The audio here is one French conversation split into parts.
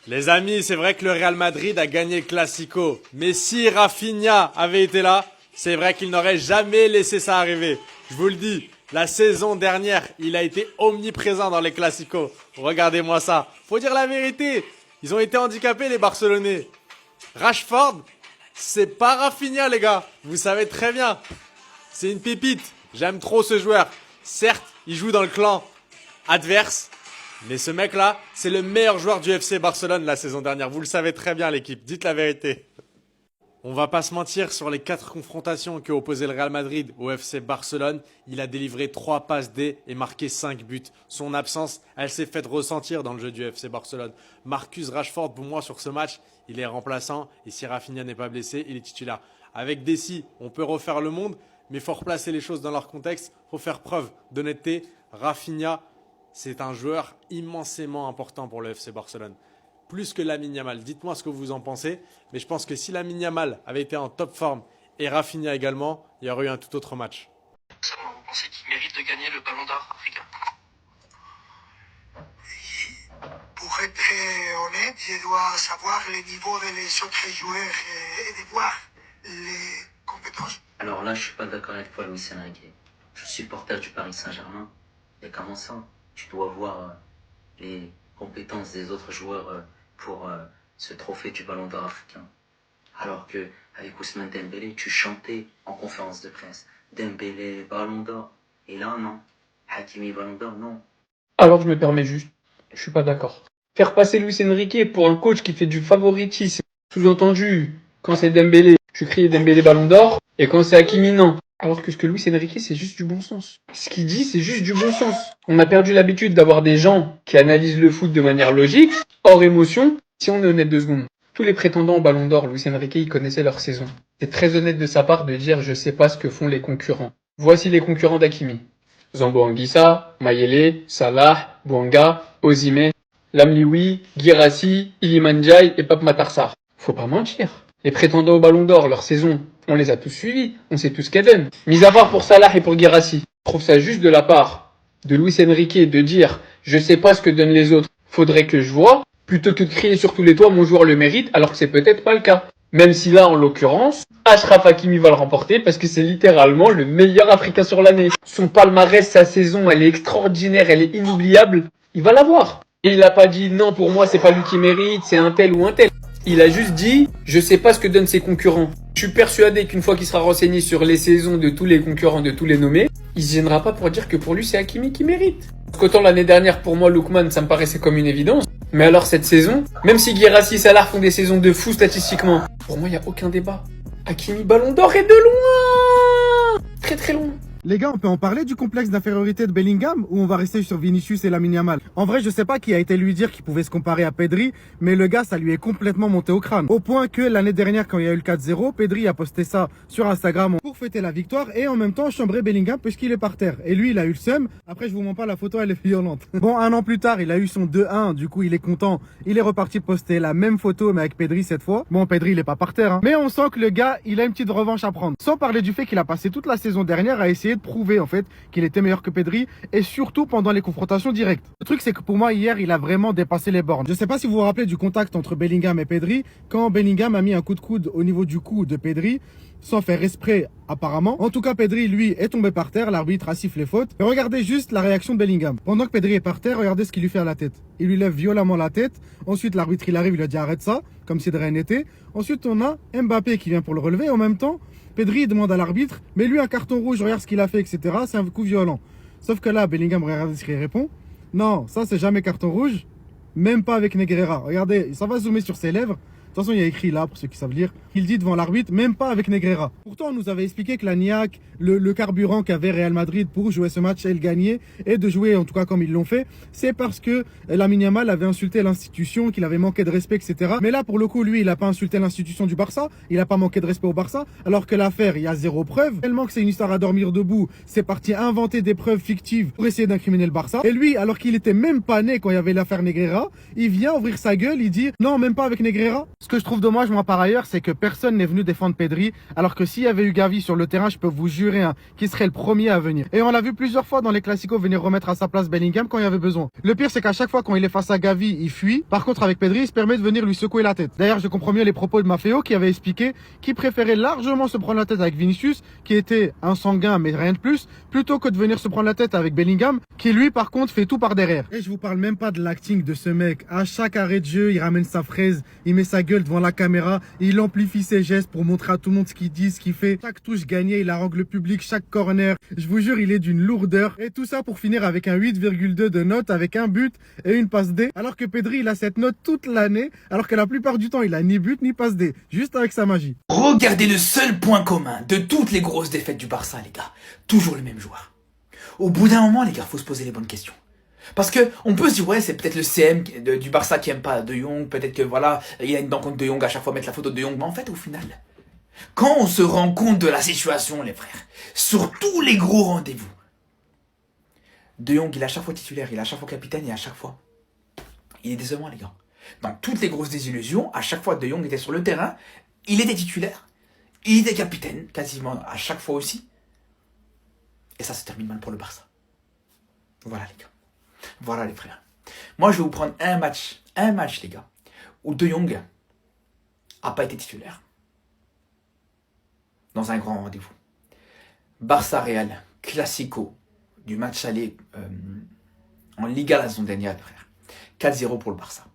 Les amis, c'est vrai que le Real Madrid a gagné le Classico. Mais si Rafinha avait été là, c'est vrai qu'il n'aurait jamais laissé ça arriver. Je vous le dis, la saison dernière, il a été omniprésent dans les Classicos. Regardez-moi ça. Faut dire la vérité. Ils ont été handicapés, les Barcelonais. Rashford, c'est pas Rafinha, les gars. Vous savez très bien. C'est une pépite. J'aime trop ce joueur. Certes, il joue dans le clan adverse. Mais ce mec-là, c'est le meilleur joueur du FC Barcelone la saison dernière. Vous le savez très bien, l'équipe. Dites la vérité. On va pas se mentir, sur les 4 confrontations que opposait le Real Madrid au FC Barcelone, il a délivré 3 passes D et marqué 5 buts. Son absence, elle s'est faite ressentir dans le jeu du FC Barcelone. Marcus Rashford, pour moi, sur ce match, il est remplaçant. Et si Rafinha n'est pas blessé, il est titulaire. Avec Dessy, on peut refaire le monde, mais il faut replacer les choses dans leur contexte. Il faut faire preuve d'honnêteté. Rafinha, c'est un joueur immensément important pour le FC Barcelone. Plus que Lamine Yamal. Dites-moi ce que vous en pensez. Mais je pense que si Lamine Yamal avait été en top forme et Rafinha également, il y aurait eu un tout autre match. Vous pensez qu'il mérite de gagner le Ballon d'Or africain? Pour être honnête, je dois savoir le niveau des autres joueurs et de voir les compétences. Alors là, je suis pas d'accord avec toi, Luis Enrique. Je suis supporter du Paris Saint-Germain. Et comment ça? Tu dois voir les compétences des autres joueurs pour ce trophée du Ballon d'Or africain. Alors que avec Ousmane Dembélé, tu chantais en conférence de presse. Dembélé, Ballon d'Or. Et là, non. Hakimi, Ballon d'Or, non. Alors je me permets juste, je suis pas d'accord. Faire passer Luis Enrique pour un coach qui fait du favoritisme, sous-entendu, quand c'est Dembélé, je crie Dembélé Ballon d'Or, et quand c'est Hakimi, non. Alors que ce que Luis Enrique, c'est juste du bon sens. Ce qu'il dit, c'est juste du bon sens. On a perdu l'habitude d'avoir des gens qui analysent le foot de manière logique, hors émotion. Si on est honnête 2 secondes, tous les prétendants au Ballon d'Or, Luis Enrique, ils connaissaient leur saison. C'est très honnête de sa part de dire je sais pas ce que font les concurrents. Voici les concurrents d'Hakimi. Zambo Anguissa, Mayele, Salah, Bouanga, Osimhen, Lamlioui, Guirassy, Iliman Ndiaye et Pape Matar Sarr. Faut pas mentir. Les prétendants au Ballon d'Or, leur saison, on les a tous suivis, on sait tous ce qu'elles donnent. Mis à part pour Salah et pour Guirassy, je trouve ça juste de la part de Luis Enrique de dire je sais pas ce que donnent les autres, faudrait que je vois, plutôt que de crier sur tous les toits mon joueur le mérite, alors que c'est peut-être pas le cas. Même si là, en l'occurrence, Achraf Hakimi va le remporter parce que c'est littéralement le meilleur Africain sur l'année. Son palmarès, sa saison, elle est extraordinaire, elle est inoubliable. Il va l'avoir. Et il a pas dit non, pour moi, c'est pas lui qui mérite, c'est un tel ou un tel. Il a juste dit, je sais pas ce que donnent ses concurrents. Je suis persuadé qu'une fois qu'il sera renseigné sur les saisons de tous les concurrents, de tous les nommés, il se gênera pas pour dire que pour lui, c'est Hakimi qui mérite. Parce qu'autant l'année dernière, pour moi, Lookman, ça me paraissait comme une évidence. Mais alors cette saison, même si Guirassy et Salah font des saisons de fou statistiquement, pour moi, il n'y a aucun débat. Hakimi Ballon d'Or est de loin! Très très loin. Les gars, on peut en parler du complexe d'infériorité de Bellingham ou on va rester sur Vinicius et Lamine Yamal? En vrai, je sais pas qui a été lui dire qu'il pouvait se comparer à Pedri, mais le gars, ça lui est complètement monté au crâne. Au point que l'année dernière, quand il y a eu le 4-0, Pedri a posté ça sur Instagram pour fêter la victoire et en même temps chambrer Bellingham puisqu'il est par terre. Et lui, il a eu le seum. Après, je vous mens pas, la photo, elle est violente. Bon, 1 an plus tard, il a eu son 2-1, du coup, il est content. Il est reparti poster la même photo, mais avec Pedri cette fois. Bon, Pedri, il est pas par terre, hein. Mais on sent que le gars, il a une petite revanche à prendre. Sans parler du fait qu'il a passé toute la saison dernière à essayer de prouver en fait qu'il était meilleur que Pedri et surtout pendant les confrontations directes. Le truc c'est que pour moi hier il a vraiment dépassé les bornes. Je sais pas si vous vous rappelez du contact entre Bellingham et Pedri quand Bellingham a mis un coup de coude au niveau du cou de Pedri sans faire exprès apparemment. En tout cas Pedri lui est tombé par terre, l'arbitre a sifflé faute. Et regardez juste la réaction de Bellingham. Pendant que Pedri est par terre, regardez ce qu'il lui fait à la tête. Il lui lève violemment la tête. Ensuite l'arbitre il arrive, il lui a dit arrête ça, comme si de rien n'était. Ensuite on a Mbappé qui vient pour le relever. En même temps Pedri demande à l'arbitre, mais lui un carton rouge, regarde ce qu'il a fait, etc. C'est un coup violent. Sauf que là, Bellingham, regardez ce qu'il répond. Non, ça c'est jamais carton rouge, même pas avec Negreira. Regardez, ça va zoomer sur ses lèvres. De toute façon, il y a écrit là, pour ceux qui savent lire, il dit devant l'arbitre, même pas avec Negreira. Pourtant, on nous avait expliqué que la niaque, le carburant qu'avait Real Madrid pour jouer ce match et le gagner, et de jouer en tout cas comme ils l'ont fait, c'est parce que Lamine Yamal avait insulté l'institution, qu'il avait manqué de respect, etc. Mais là, pour le coup, lui, il a pas insulté l'institution du Barça, il a pas manqué de respect au Barça, alors que l'affaire, il y a 0 preuve. Tellement que c'est une histoire à dormir debout, c'est parti inventer des preuves fictives pour essayer d'incriminer le Barça. Et lui, alors qu'il était même pas né quand il y avait l'affaire Negreira, il vient ouvrir sa gueule, il dit non, même pas avec Negreira. Ce que je trouve dommage, moi, par ailleurs, c'est que personne n'est venu défendre Pedri, alors que s'il y avait eu Gavi sur le terrain, je peux vous jurer qu'il serait le premier à venir. Et on l'a vu plusieurs fois dans les classicos venir remettre à sa place Bellingham quand il y avait besoin. Le pire, c'est qu'à chaque fois quand il est face à Gavi, il fuit. Par contre, avec Pedri, il se permet de venir lui secouer la tête. D'ailleurs, je comprends mieux les propos de Maffeo qui avait expliqué qu'il préférait largement se prendre la tête avec Vinicius, qui était un sanguin mais rien de plus, plutôt que de venir se prendre la tête avec Bellingham, qui lui, par contre, fait tout par derrière. Et je vous parle même pas de l'acting de ce mec. À chaque arrêt de jeu, il ramène sa fraise, il met sa gueule devant la caméra, il amplifie ses gestes pour montrer à tout le monde ce qu'il dit, ce qu'il fait. Chaque touche gagnée, il harangue le public, chaque corner. Je vous jure, il est d'une lourdeur. Et tout ça pour finir avec un 8,2 de note, avec un but et une passe D. Alors que Pedri, il a cette note toute l'année, alors que la plupart du temps, il a ni but ni passe D. Juste avec sa magie. Regardez le seul point commun de toutes les grosses défaites du Barça, les gars. Toujours le même joueur. Au bout d'un moment, les gars, faut se poser les bonnes questions. Parce que on peut se dire, ouais, c'est peut-être le CM du Barça qui aime pas De Jong, peut-être que voilà, il a une dent contre De Jong, à chaque fois mettre la photo de De Jong. Mais en fait, au final, quand on se rend compte de la situation, les frères, sur tous les gros rendez-vous, De Jong, il est à chaque fois titulaire, il est à chaque fois capitaine et à chaque fois, il est décevant, les gars. Dans toutes les grosses désillusions, à chaque fois De Jong était sur le terrain, il était titulaire, il était capitaine, quasiment à chaque fois aussi. Et ça se termine mal pour le Barça. Voilà, les gars. Voilà, les frères. Moi, je vais vous prendre un match, les gars, où De Jong n'a pas été titulaire. Dans un grand rendez-vous. Barça-Real, Classico, du match aller en Liga la saison dernière, les frères. 4-0 pour le Barça.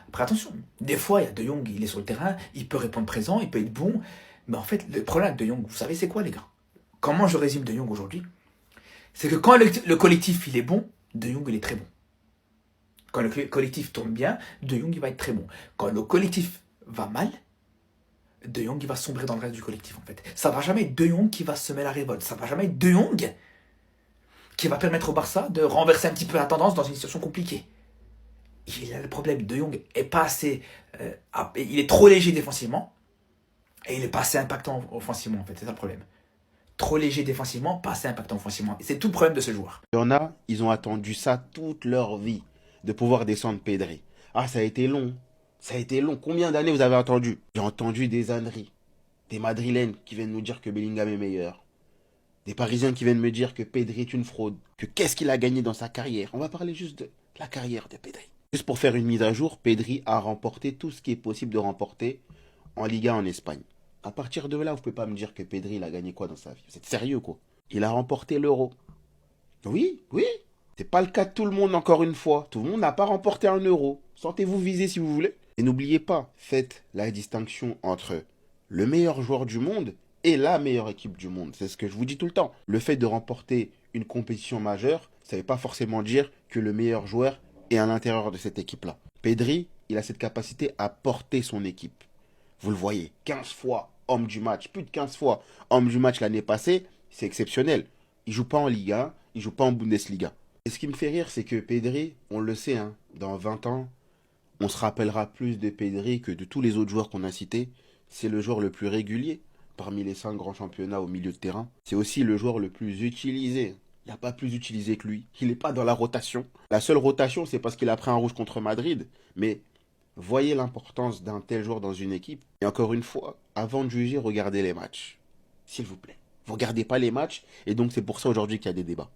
Après, attention, des fois, il y a De Jong, il est sur le terrain, il peut répondre présent, il peut être bon. Mais en fait, le problème avec De Jong, vous savez, c'est quoi, les gars? Comment je résume De Jong aujourd'hui? C'est que quand le collectif, il est bon, De Jong, il est très bon. Quand le collectif tourne bien, De Jong, il va être très bon. Quand le collectif va mal, De Jong, il va sombrer dans le reste du collectif, en fait. Ça va jamais être De Jong qui va semer la révolte. Ça va jamais être De Jong qui va permettre au Barça de renverser un petit peu la tendance dans une situation compliquée. Il a le problème, De Jong est pas assez... il est trop léger défensivement et il est pas assez impactant offensivement, en fait. C'est ça le problème. Trop léger défensivement, pas assez impactant offensivement. Et c'est tout le problème de ce joueur. Il y en a, ils ont attendu ça toute leur vie, de pouvoir descendre Pedri. Ah, ça a été long. Ça a été long. Combien d'années vous avez attendu? J'ai entendu des âneries. Des Madrilènes qui viennent nous dire que Bellingham est meilleur. Des Parisiens qui viennent me dire que Pedri est une fraude. Que qu'est-ce qu'il a gagné dans sa carrière? On va parler juste de la carrière de Pedri. Juste pour faire une mise à jour, Pedri a remporté tout ce qui est possible de remporter en Liga en Espagne. À partir de là, vous pouvez pas me dire que Pedri, il a gagné quoi dans sa vie? C'est sérieux, quoi. Il a remporté l'Euro. Oui. C'est pas le cas de tout le monde, encore une fois. Tout le monde n'a pas remporté un Euro. Sentez-vous visé si vous voulez. Et n'oubliez pas, faites la distinction entre le meilleur joueur du monde et la meilleure équipe du monde. C'est ce que je vous dis tout le temps. Le fait de remporter une compétition majeure, ça ne veut pas forcément dire que le meilleur joueur est à l'intérieur de cette équipe-là. Pedri, il a cette capacité à porter son équipe. Vous le voyez, 15 fois homme du match, plus de 15 fois homme du match l'année passée, c'est exceptionnel. Il joue pas en Liga 1, il joue pas en Bundesliga. Et ce qui me fait rire, c'est que Pedri, on le sait, hein, dans 20 ans, on se rappellera plus de Pedri que de tous les autres joueurs qu'on a cités. C'est le joueur le plus régulier parmi les 5 grands championnats au milieu de terrain. C'est aussi le joueur le plus utilisé. Il n'y a pas plus utilisé que lui. Il n'est pas dans la rotation. La seule rotation, c'est parce qu'il a pris un rouge contre Madrid. Mais voyez l'importance d'un tel joueur dans une équipe. Et encore une fois, avant de juger, regardez les matchs. S'il vous plaît. Vous regardez pas les matchs. Et donc, c'est pour ça aujourd'hui qu'il y a des débats.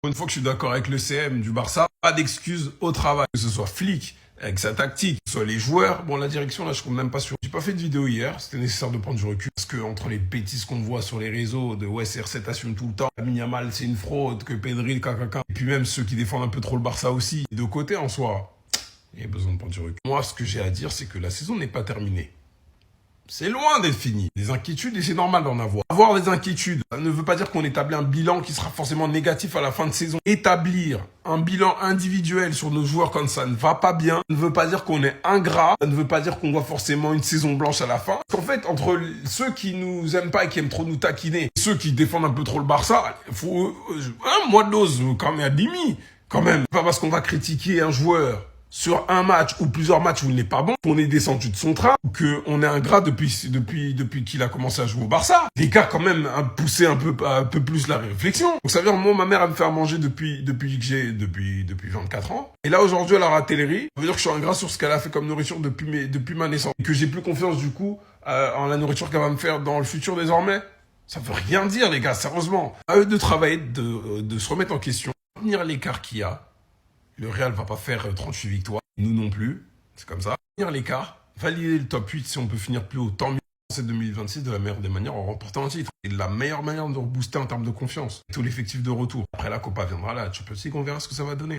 Une fois que je suis d'accord avec le CM du Barça, pas d'excuses au travail. Que ce soit Flick, avec sa tactique, que ce soit les joueurs. Bon, la direction, là, je compte même pas sur. J'ai pas fait de vidéo hier. C'était nécessaire de prendre du recul. Parce que entre les bêtises qu'on voit sur les réseaux, de ouais, CR7 assume tout le temps, Lamine Yamal, c'est une fraude, que Pedri, le cacaca. Et puis même ceux qui défendent un peu trop le Barça aussi. De côté, en soi, il y a besoin de prendre du recul. Moi, ce que j'ai à dire, c'est que la saison n'est pas terminée. C'est loin d'être fini. Des inquiétudes, et c'est normal d'en avoir. Avoir des inquiétudes, ça ne veut pas dire qu'on établit un bilan qui sera forcément négatif à la fin de saison. Établir un bilan individuel sur nos joueurs quand ça ne va pas bien, ça ne veut pas dire qu'on est ingrat, ça ne veut pas dire qu'on voit forcément une saison blanche à la fin. En fait, entre ceux qui nous aiment pas et qui aiment trop nous taquiner, et ceux qui défendent un peu trop le Barça, il faut un mois de dose quand même à demi. Quand même, pas parce qu'on va critiquer un joueur sur un match ou plusieurs matchs où il n'est pas bon, qu'on est descendu de son train, ou qu'on est ingrat depuis qu'il a commencé à jouer au Barça. L'écart quand même a poussé un peu plus la réflexion. Donc ça veut dire, moi, ma mère, elle me fait à manger depuis 24 ans. Et là, aujourd'hui, elle a raté les riz. Ça veut dire que je suis ingrat sur ce qu'elle a fait comme nourriture depuis ma naissance. Et que j'ai plus confiance, du coup, en la nourriture qu'elle va me faire dans le futur désormais. Ça veut rien dire, les gars, sérieusement. À eux de travailler, de se remettre en question, tenir l'écart qu'il y a. Le Real va pas faire 38 victoires. Nous non plus. C'est comme ça. Tenir l'écart. Valider le top 8 si on peut finir plus haut. Tant mieux. C'est 2026 de la meilleure des manières en remportant un titre. Et la meilleure manière de rebooster en termes de confiance. Tout l'effectif de retour. Après la Copa viendra là. Champions League, on verra ce que ça va donner.